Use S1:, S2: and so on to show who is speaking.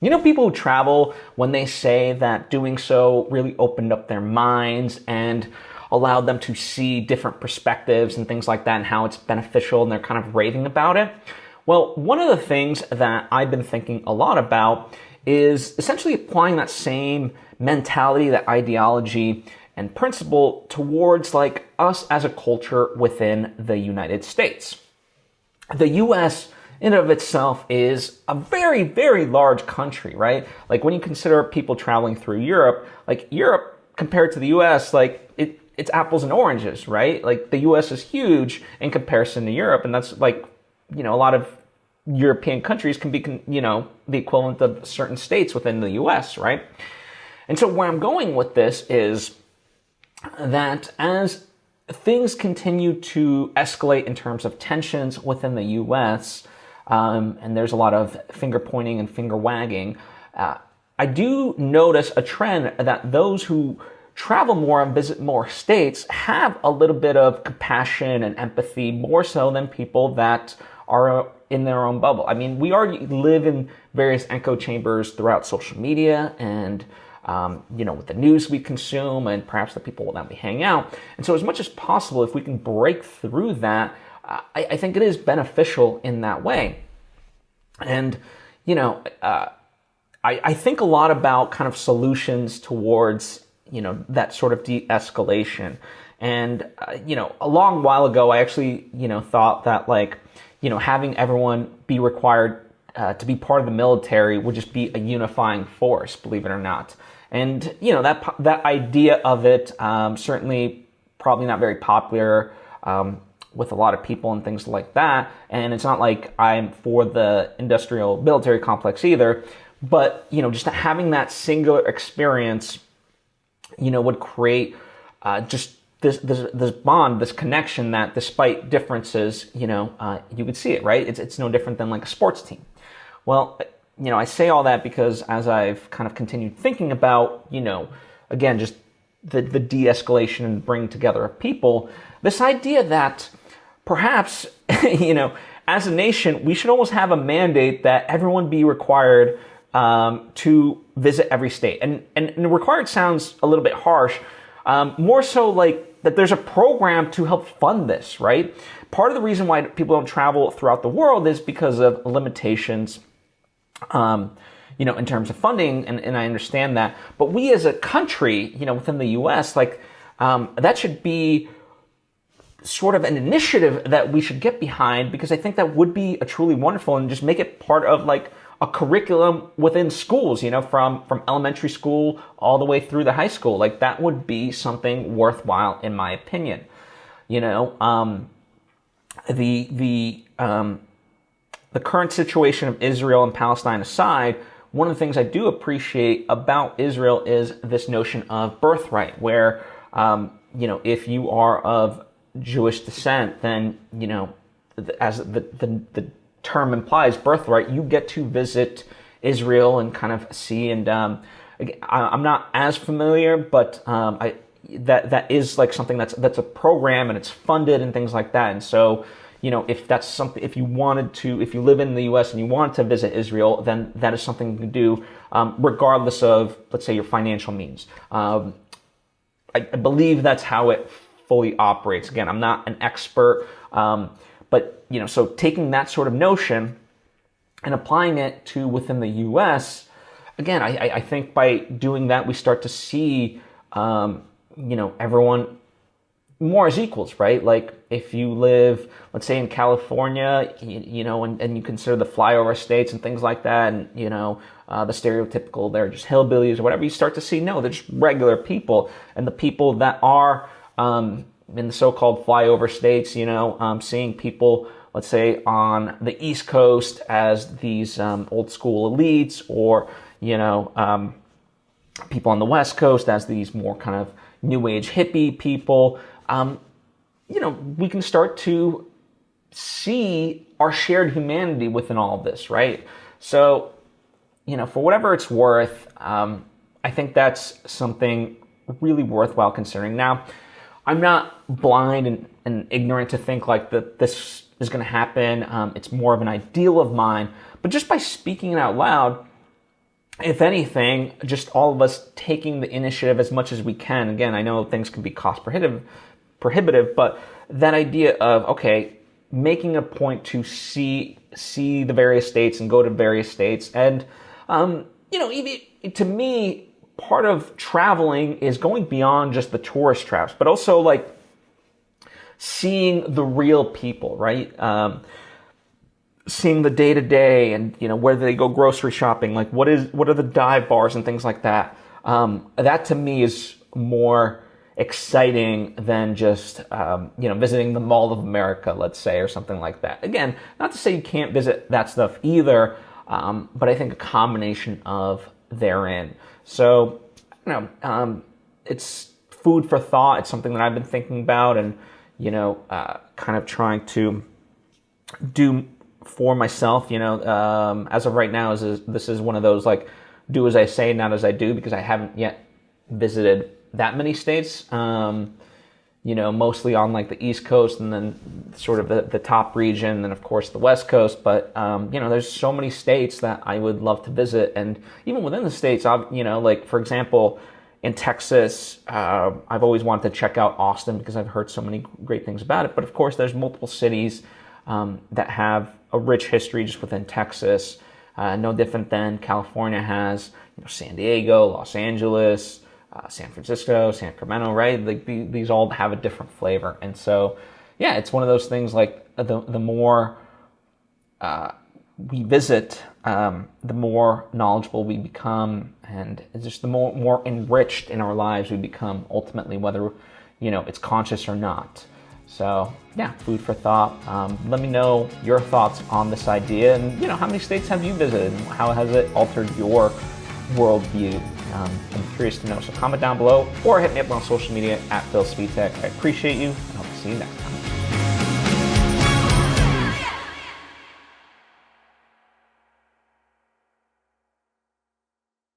S1: You know, people who travel, when they say that doing so really opened up their minds and allowed them to see different perspectives and things like that and how it's beneficial, and they're kind of raving about it. Well, one of the things that I've been thinking a lot about is essentially applying that same mentality, that ideology and principle towards like us as a culture within the United States. The US in and of itself is a very, very large country, right? Like when you consider people traveling through Europe, like Europe compared to the US, like it's apples and oranges, right? Like the US is huge in comparison to Europe, and that's like, you know, a lot of European countries can be, you know, the equivalent of certain states within the US, right? And so where I'm going with this is that as things continue to escalate in terms of tensions within the US, and there's a lot of finger pointing and finger wagging, I do notice a trend that those who travel more and visit more states have a little bit of compassion and empathy, more so than people that are in their own bubble. I mean, we already live in various echo chambers throughout social media and, you know, with the news we consume and perhaps the people that we hang out. And so as much as possible, if we can break through that, I think it is beneficial in that way. And, you know, I think a lot about kind of solutions towards, you know, that sort of de-escalation. And, you know, a long while ago, I actually, you know, thought that like, you know, having everyone be required to be part of the military would just be a unifying force, believe it or not. And, you know, that idea of it, certainly probably not very popular with a lot of people and things like that. And it's not like I'm for the industrial military complex either, but, you know, just having that singular experience, you know, would create just this bond, this connection that despite differences, you know, you could see it, right? It's no different than like a sports team. Well, you know, I say all that because as I've kind of continued thinking about, you know, again, just the de-escalation and bringing together of people, this idea that perhaps, you know, as a nation, we should almost have a mandate that everyone be required to visit every state. And required sounds a little bit harsh, more so like that there's a program to help fund this, right? Part of the reason why people don't travel throughout the world is because of limitations, you know, in terms of funding, and I understand that. But we as a country, you know, within the US, like, that should be sort of an initiative that we should get behind, because I think that would be a truly wonderful, and just make it part of like a curriculum within schools, you know, from elementary school all the way through the high school. Like that would be something worthwhile, in my opinion. You know, the current situation of Israel and Palestine aside, one of the things I do appreciate about Israel is this notion of birthright, where, you know, if you are of Jewish descent, then, you know, as the term implies, birthright, you get to visit Israel and kind of see. And I'm not as familiar, but that is like something that's a program and it's funded and things like that. And so, you know, if that's something, if you live in the U.S. and you wanted to visit Israel, then that is something you can do, regardless of, let's say, your financial means. I believe that's how it fully operates. Again, I'm not an expert, but, you know, so taking that sort of notion and applying it to within the U.S., again, I think by doing that, we start to see, you know, everyone more as equals, right? Like if you live, let's say in California, you know, and you consider the flyover states and things like that, and, you know, the stereotypical, they're just hillbillies or whatever, you start to see, no, they're just regular people. And the people that are in the so-called flyover states, you know, seeing people, let's say on the East Coast as these old school elites, or, you know, people on the West Coast as these more kind of new age hippie people, you know, we can start to see our shared humanity within all of this, right? So, you know, for whatever it's worth, I think that's something really worthwhile considering. Now, I'm not blind and ignorant to think like that this is going to happen. It's more of an ideal of mine, but just by speaking it out loud, if anything, just all of us taking the initiative as much as we can. Again, I know things can be cost prohibitive, but that idea of, okay, making a point to see the various states and go to various states. And, even to me, part of traveling is going beyond just the tourist traps, but also like seeing the real people, right? Seeing the day to day, and where they go grocery shopping, like what are the dive bars and things like that. That to me is more exciting than just visiting the Mall of America, let's say, or something like that. Again, not to say you can't visit that stuff either, but I think a combination of therein. So it's food for thought. It's something that I've been thinking about, and kind of trying to do for myself, as of right now, this is one of those, like, do as I say, not as I do, because I haven't yet visited that many states, mostly on like the East Coast, and then sort of the top region, and then of course the West Coast. But, there's so many states that I would love to visit. And even within the states, like, for example, in Texas, I've always wanted to check out Austin because I've heard so many great things about it. But of course, there's multiple cities that have a rich history just within Texas, no different than California has, San Diego, Los Angeles, San Francisco, San Clemente, right? Like these all have a different flavor. And so, yeah, it's one of those things, like the more we visit, the more knowledgeable we become, and it's just the more enriched in our lives we become ultimately, whether, it's conscious or not. So yeah, food for thought. Let me know your thoughts on this idea, and how many states have you visited, and how has it altered your worldview? I'm curious to know. So comment down below, or hit me up on social media at Svitek. I appreciate you, and I'll see you next time.